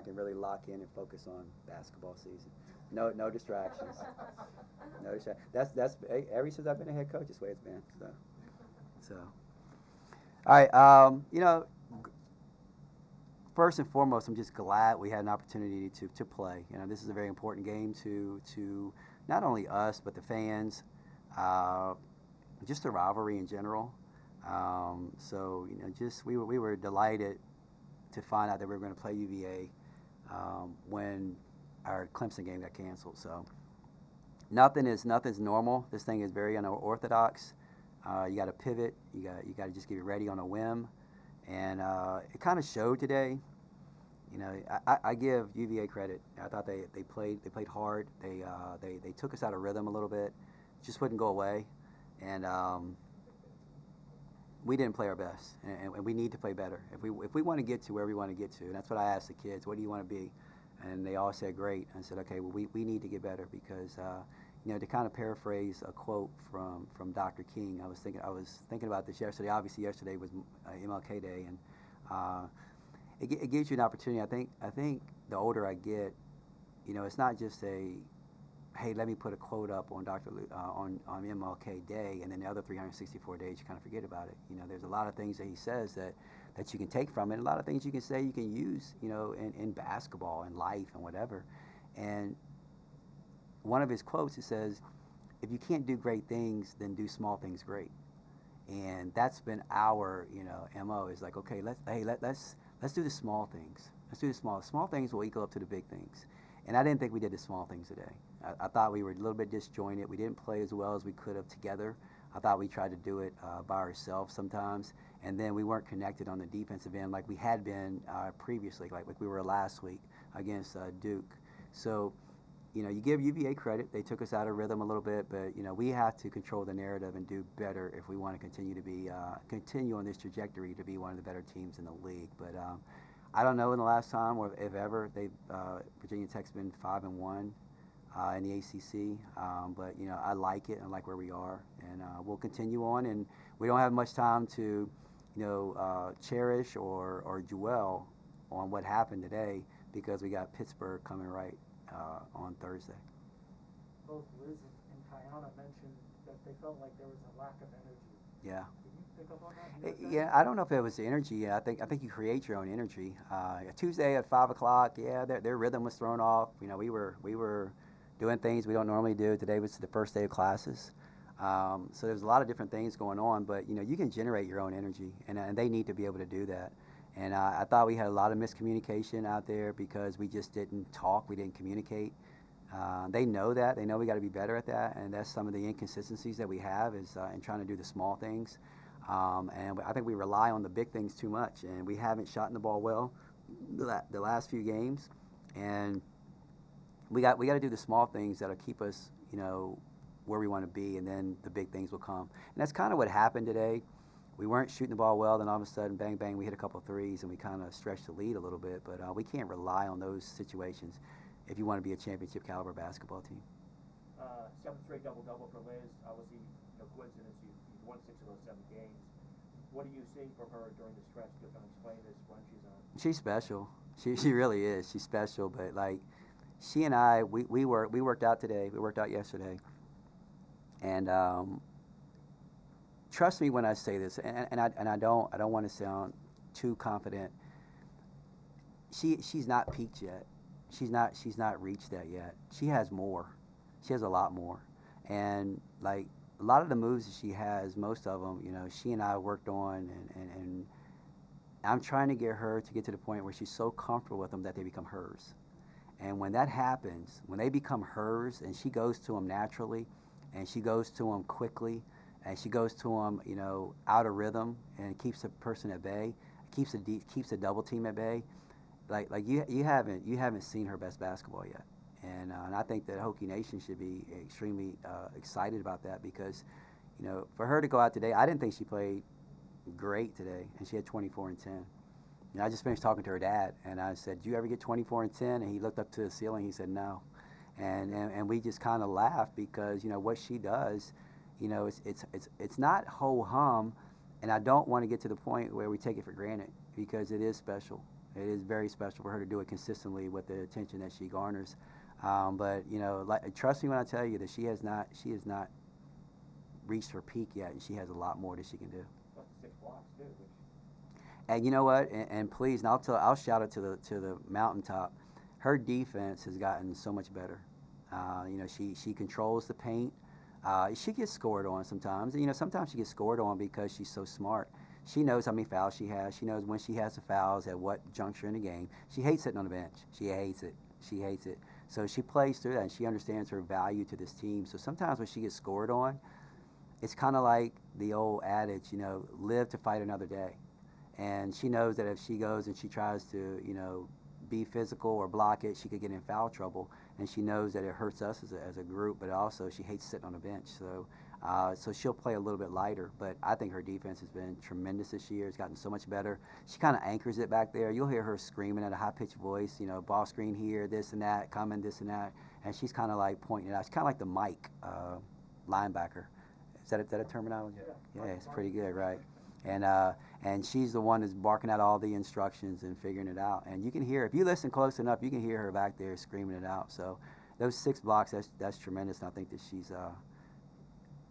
can really lock in and focus on basketball season. No distractions. No distractions. That's ever since I've been a head coach. That's the way it's been. So. All right. First and foremost, I'm just glad we had an opportunity to play. This is a very important game to not only us but the fans, just the rivalry in general. Just we were delighted to find out that we were going to play UVA when our Clemson game got canceled. So nothing's normal. This thing is very unorthodox. You got to pivot. You got to just get ready on a whim, and it kind of showed today. I give UVA credit. I thought they played hard. They took us out of rhythm a little bit. Just wouldn't go away, and we didn't play our best. And we need to play better if we want to get to where we want to get to. And that's what I asked the kids. What do you want to be? And they all said great. I said, okay, well we need to get better because to kind of paraphrase a quote from Dr. King, I was thinking about this yesterday. Obviously, yesterday was MLK Day, and it gives you an opportunity. I think the older I get, it's not just hey, let me put a quote up on on MLK Day, and then the other 364 days you kind of forget about it. There's a lot of things that he says that you can take from it. A lot of things you can say you can use, in basketball and life and whatever. And one of his quotes, it says, if you can't do great things, then do small things great. And that's been our, MO is like, okay, let's do the small things. Let's do the small things will equal up to the big things. And I didn't think we did the small things today. I thought we were a little bit disjointed. We didn't play as well as we could have together. I thought we tried to do it by ourselves sometimes. And then we weren't connected on the defensive end like we had been previously, like we were last week against Duke. So, you give UVA credit. They took us out of rhythm a little bit, but we have to control the narrative and do better if we want to continue on this trajectory to be one of the better teams in the league. But I don't know in the last time or if ever Virginia Tech's been 5-1 in the ACC. But I like it. I like where we are, and we'll continue on. And we don't have much time to cherish or dwell on what happened today because we got Pittsburgh coming right on Thursday. Both Liz and Kayana mentioned that they felt like there was a lack of energy. Yeah. Can you pick up on that? Yeah, I don't know if it was the energy. I think you create your own energy. Tuesday at 5:00. Yeah, their rhythm was thrown off. We were doing things we don't normally do. Today was the first day of classes. So there's a lot of different things going on, but you can generate your own energy, and they need to be able to do that. And I thought we had a lot of miscommunication out there because we just didn't talk, we didn't communicate. They know that. They know we got to be better at that, and that's some of the inconsistencies that we have is in trying to do the small things. And I think we rely on the big things too much, and we haven't shot the ball well the last few games. And we got to do the small things that'll keep us, where we want to be, and then the big things will come. And that's kind of what happened today. We weren't shooting the ball well, then all of a sudden, bang, bang, we hit a couple of threes, and we kind of stretched the lead a little bit. But we can't rely on those situations if you want to be a championship caliber basketball team. Seventh straight double-double for Liz. Obviously, no coincidence. You've won 6 of those 7 games. What are you seeing from her during the stretch to kind of explain this when she's on? She's special. She really is. She's special. But like, she and I, we worked out today. We worked out yesterday, and trust me when I say this, and I don't want to sound too confident. She's not peaked yet. She's not reached that yet. She has more. She has a lot more. And like a lot of the moves that she has, most of them, she and I worked on, and I'm trying to get her to get to the point where she's so comfortable with them that they become hers. And when that happens, when they become hers, and she goes to them naturally, and she goes to them quickly, and she goes to them, out of rhythm, and keeps the person at bay, keeps the double team at bay. Like you haven't seen her best basketball yet, and I think that Hokie Nation should be extremely excited about that because, for her to go out today, I didn't think she played great today, and she had 24 and 10. I just finished talking to her dad, and I said, "Do you ever get 24 and 10?" And he looked up to the ceiling. He said, "No," and we just kind of laughed because what she does. It's not ho hum, and I don't want to get to the point where we take it for granted because it is special. It is very special for her to do it consistently with the attention that she garners. But trust me when I tell you that she has not reached her peak yet, and she has a lot more that she can do. Plus the 6 blocks too, which And you know what? And please, and I'll shout it to the mountaintop. Her defense has gotten so much better. She controls the paint. She gets scored on sometimes. Sometimes she gets scored on because she's so smart. She knows how many fouls she has. She knows when she has the fouls at what juncture in the game. She hates sitting on the bench. She hates it. She hates it. So she plays through that, and she understands her value to this team. So sometimes when she gets scored on, it's kind of like the old adage, live to fight another day. And she knows that if she goes and she tries to, be physical or block it, she could get in foul trouble. And she knows that it hurts us as a group, but also she hates sitting on the bench. So she'll play a little bit lighter. But I think her defense has been tremendous this year. It's gotten so much better. She kind of anchors it back there. You'll hear her screaming at a high-pitched voice, ball screen here, this and that, coming, this and that. And she's kind of like pointing it out. She's kind of like the Mike linebacker. Is that a terminology? Yeah, it's pretty good, right? And she's the one that's barking out all the instructions and figuring it out. And you can hear, if you listen close enough, you can hear her back there screaming it out. So those 6 blocks, that's tremendous. And I think that she's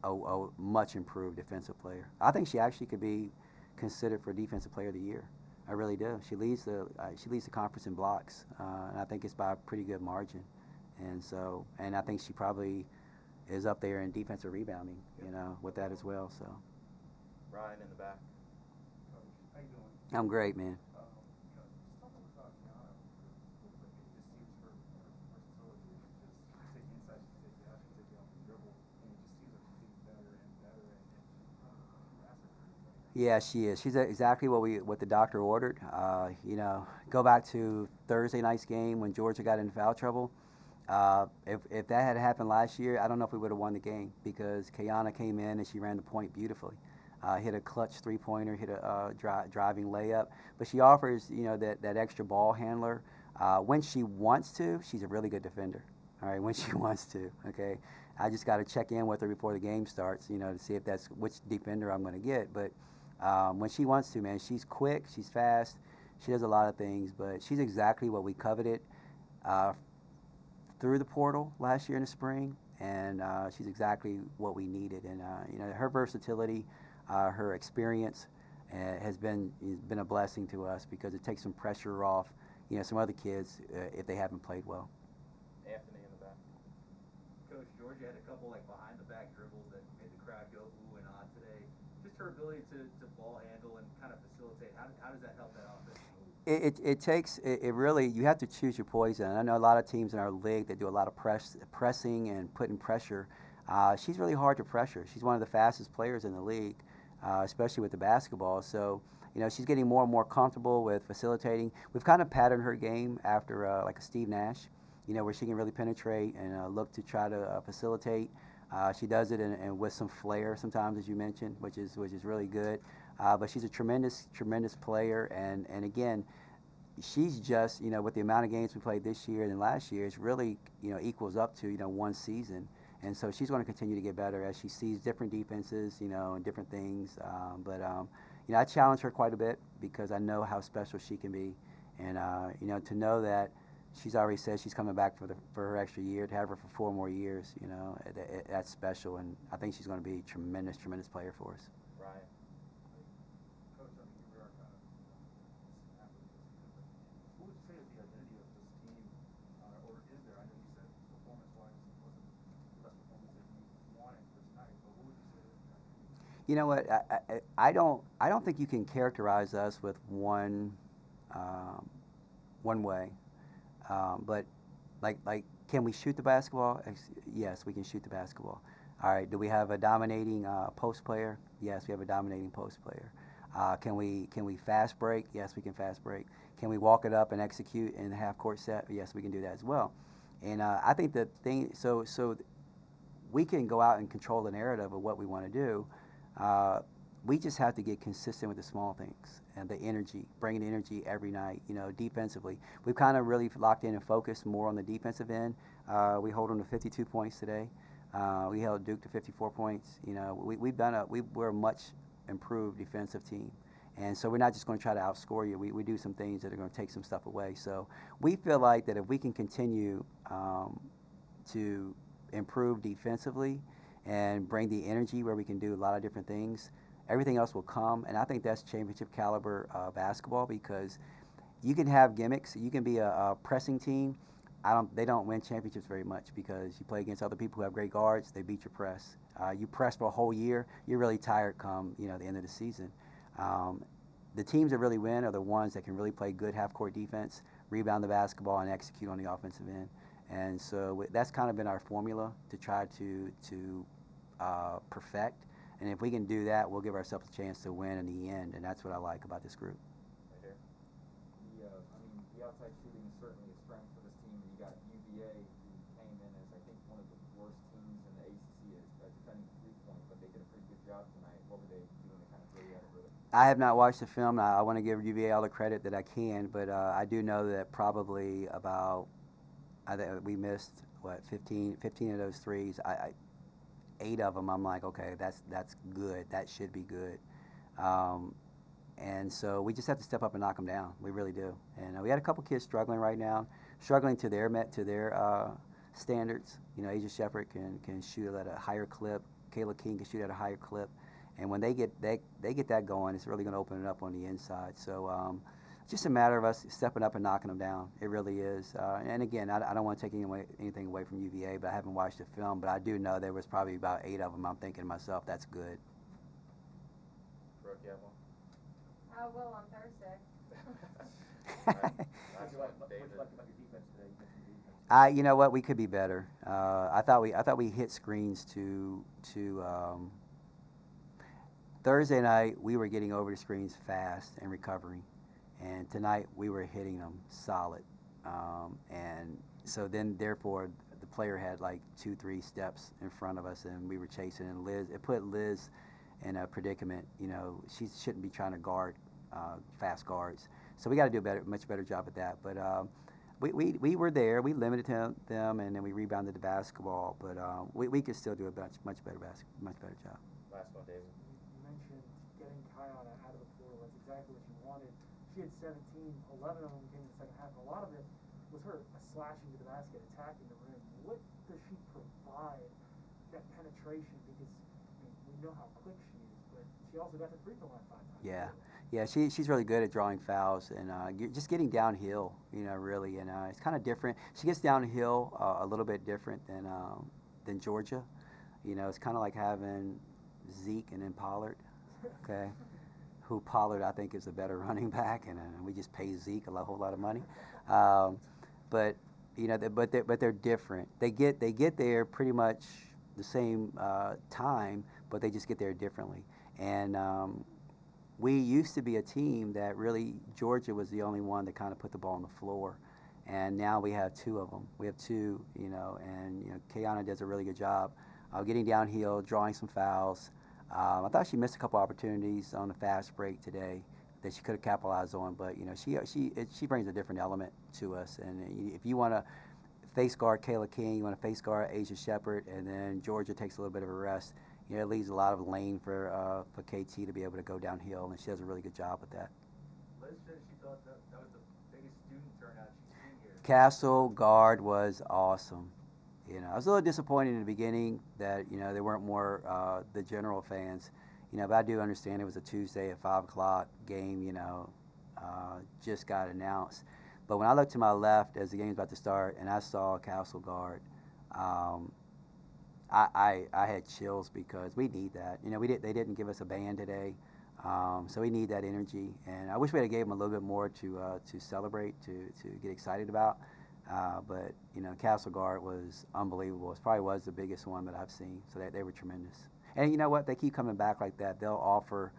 a much improved defensive player. I think she actually could be considered for Defensive Player of the Year. I really do. She leads the conference in blocks, and I think it's by a pretty good margin. And I think she probably is up there in defensive rebounding, with that as well. So. Ryan in the back. Coach, how you doing? I'm great, man. Just talk about Kayana. It just seems her versatility is just take the inside, she take the out, she take the off the dribble, and it just seems like she's getting better and better, and she's massive. Yeah, she is. She's exactly what the doctor ordered. Go back to Thursday night's game when Georgia got in foul trouble. If that had happened last year, I don't know if we would have won the game because Kayana came in and she ran the point beautifully. Hit a clutch 3-pointer, hit a driving layup. But she offers, that extra ball handler. When she wants to, she's a really good defender. All right, when she wants to, okay? I just got to check in with her before the game starts, to see if that's which defender I'm going to get. But when she wants to, man, she's quick, she's fast, she does a lot of things. But she's exactly what we coveted through the portal last year in the spring. And she's exactly what we needed. And, her versatility, her experience has been a blessing to us because it takes some pressure off, some other kids if they haven't played well. Anthony in the back. Coach, Georgia had a couple behind the back dribbles that made the crowd go ooh and ah today. Just her ability to ball handle and kind of facilitate. How does that help that offense move? It really, you have to choose your poison. I know a lot of teams in our league that do a lot of pressing and putting pressure. She's really hard to pressure. She's one of the fastest players in the league. Especially with the basketball. So, she's getting more and more comfortable with facilitating. We've kind of patterned her game after like a Steve Nash, where she can really penetrate and look to try to facilitate. She does it and with some flair sometimes, as you mentioned, which is really good. But she's a tremendous player. And again, she's just, with the amount of games we played this year and last year, it's really, equals up to, one season. And so she's going to continue to get better as she sees different defenses, and different things. I challenge her quite a bit because I know how special she can be. And, to know that she's already said she's coming back for her extra year, to have her for 4 more years, that's special. And I think she's going to be a tremendous player for us. Ryan. Coach, we are kind of what would you say is the identity of this team, or is there? I know you said performance-wise it wasn't the best performance that you wanted for tonight, but what would you say is the identity? You know what? I don't think you can characterize us with one way. But like, can we shoot the basketball? Yes, we can shoot the basketball. All right. Do we have a dominating post player? Yes, we have a dominating post player. Can we fast break? Yes, we can fast break. Can we walk it up and execute in the half court set? Yes, we can do that as well. And I think the thing, so we can go out and control the narrative of what we want to do. We just have to get consistent with the small things and the energy, bringing the energy every night, defensively. We've kind of really locked in and focused more on the defensive end. We hold them to 52 points today. We held Duke to 54 points. We're a much improved defensive team. And so we're not just going to try to outscore you. We do some things that are going to take some stuff away. So we feel like that if we can continue to improve defensively and bring the energy where we can do a lot of different things, everything else will come. And I think that's championship caliber basketball, because you can have gimmicks. You can be a pressing team. They don't win championships very much, because you play against other people who have great guards. They beat your press. You press for a whole year. You're really tired come the end of the season. The teams that really win are the ones that can really play good half-court defense, rebound the basketball, and execute on the offensive end. And so that's kind of been our formula to try to perfect. And if we can do that, we'll give ourselves a chance to win in the end. And that's what I like about this group. Right here. The outside shooting is certainly a strength for this team. You got UVA, who came in as, I think, one of the worst teams in the ACC at defending three-point, but they did a pretty good job tonight. What were they doing to kind of throw you out of rhythm? I have not watched the film. I want to give UVA all the credit that I can, but I do know that probably about we missed 15 of those threes. 8 of them, I'm like, okay, that's good. That should be good. And so we just have to step up and knock them down. We really do. And we had a couple kids struggling right now, struggling to their standards. Asia Shepherd can shoot at a higher clip. Kayla King can shoot at a higher clip. And when they get that going, it's really going to open it up on the inside. So just a matter of us stepping up and knocking them down. It really is. And again, I don't want to take anything away from UVA, but I haven't watched the film. But I do know there was probably about 8 of them. I'm thinking to myself, that's good. Brooke, you have one? I will on Thursday. Last one, What David. you like about your defense today? You mentioned defense. You know what? We could be better. I thought we hit screens to Thursday night. We were getting over the screens fast and recovering, and tonight we were hitting them solid. And so then, therefore, the player had like 2-3 steps in front of us, and we were chasing. And it put Liz in a predicament. She shouldn't be trying to guard fast guards. So we got to do a much better job at that. But we were there. We limited them, and then we rebounded the basketball. But we could still do a much better job. Last one, David. You mentioned getting Kayana out of the portal. That's exactly what you wanted. She had 17, 11 of them came in the second half. A lot of it was her slashing to the basket, attacking the rim. What does she provide, that penetration? Because we know how quick she is, but she also got the free throw line 5 times. Yeah, she's really good at drawing fouls and just getting downhill, really. And it's kind of different. She gets downhill a little bit different than Georgia. It's kind of like having Zeke and then Pollard, okay? Who Pollard, I think, is a better running back, and we just pay Zeke a whole lot of money. But they're different. They get there pretty much the same time, but they just get there differently. And we used to be a team that really Georgia was the only one that kind of put the ball on the floor, and now we have 2 of them. We have 2, and Kayana does a really good job getting downhill, drawing some fouls. I thought she missed a couple opportunities on the fast break today that she could have capitalized on, but she brings a different element to us. And if you want to face guard Kayla King, you want to face guard Asia Shepherd, and then Georgia takes a little bit of a rest. It leaves a lot of lane for KT to be able to go downhill, and she does a really good job with that. Liz said she thought that was the biggest student turnout she's seen here. Castle guard was awesome. I was a little disappointed in the beginning that there weren't more the general fans. But I do understand it was a Tuesday at 5 o'clock game. Just got announced. But when I looked to my left as the game's about to start, and I saw Castle guard, I had chills because we need that. They didn't give us a band today, so we need that energy. And I wish we had gave them a little bit more to celebrate, to get excited about. But Castle guard was unbelievable. It probably was the biggest one that I've seen. So they were tremendous. And you know what? They keep coming back like that. They'll offer